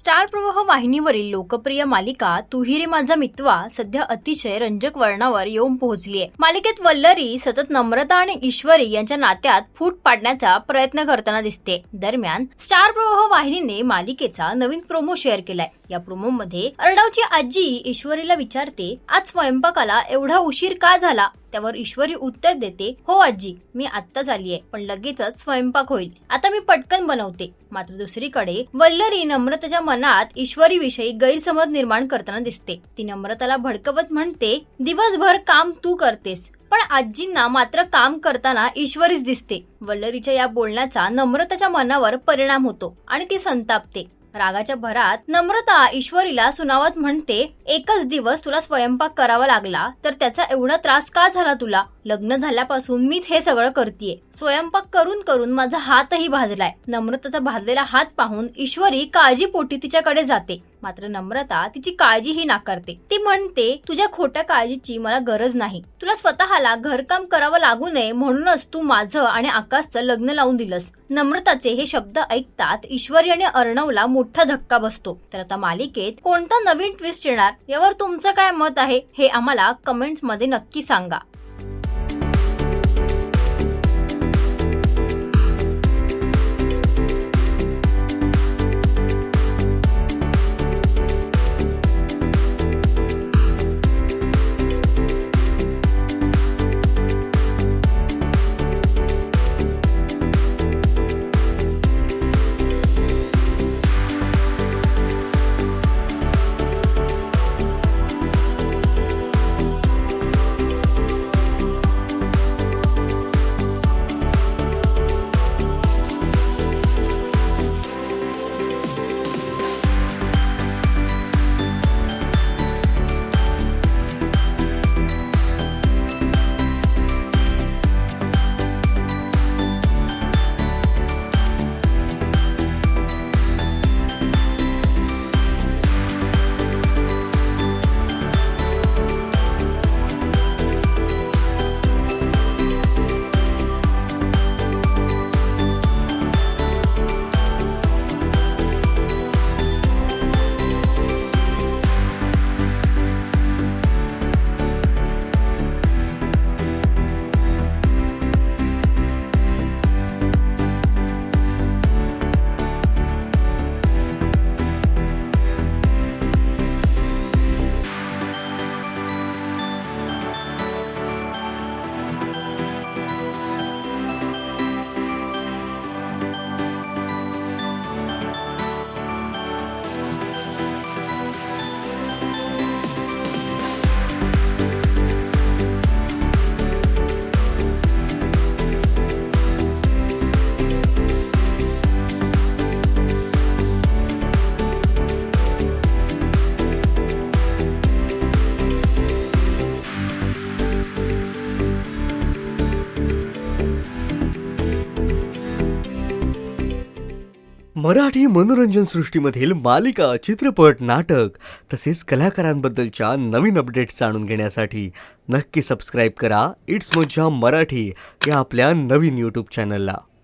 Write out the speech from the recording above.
Star प्रवाह वाहिनीवरील लोकप्रिय मालिका तू ही रे माझा मितवा सध्या अतिशय रंजक वळणावर येऊन पोहोचली आहे। मालिकेत वल्लरी सतत नम्रता आणि ईश्वरी यांच्या नात्यात फूट पाडण्याचा प्रयत्न करताना दिसते। दरम्यान स्टार प्रवाह वाहिनीने मालिकेचा नवीन प्रोमो शेअर केलाय। या प्रोमो मध्ये अर्णवची आजी ईश्वरीला विचारते, आज स्वयंपाकाला एवढा उशीर का झाला? त्यावर ईश्वरी उत्तर देते, हो आजी, मी आत्ताच आलीये, पण लगेचच स्वयंपाक होईल, आता मी पटकन बनवते। मात्र दुसरीकडे वल्लरी नम्रताच्या मनात ईश्वरी विषयी गैरसमज निर्माण करताना दिसते। ती नम्रताला भडकवत म्हणते, दिवसभर काम तू करतेस, पण आजींना मात्र काम करताना ईश्वरीच दिसते। वल्लरीच्या या बोलण्याचा नम्रताच्या मनावर परिणाम होतो आणि ती संतापते। रागाच्या भरात नम्रता ईश्वरीला सुनावत म्हणते, एकच दिवस तुला स्वयंपाक करावा लागला तर त्याचा एवढा त्रास का झाला तुला? लग्न झाल्यापासून मीच हे सगळं करतेय, स्वयंपाक करून करून माझा हातही भाजलाय। नम्रताचा भाजलेला हात पाहून ईश्वरी काळजीपोटी तिच्याकडे जाते, मात्र नम्रता तिची काळजीही नाकारते। ती म्हणते, तुझ्या खोट्या काळजीची मला गरज नाही, तुला स्वतःला घरकाम करावं लागू नये म्हणूनच तू माझं आणि आकाशचं लग्न लावून दिलंस। नम्रताचे हे शब्द ऐकतात ईश्वरी आणि अर्णवला मोठा धक्का बसतो। तर आता मालिकेत कोणता नवीन ट्विस्ट येणार यावर तुमचं काय मत आहे हे आम्हाला कमेंट्स मध्ये नक्की सांगा। मराठी मनोरंजन सृष्टीमधील मालिका, चित्रपट, नाटक तसेच कलाकारांबद्दलच्या नवीन अपडेट्स जाणून घेण्यासाठी नक्की सबस्क्राईब करा इट्स मज्जा मराठी या आपल्या नवीन यूट्यूब चॅनलला।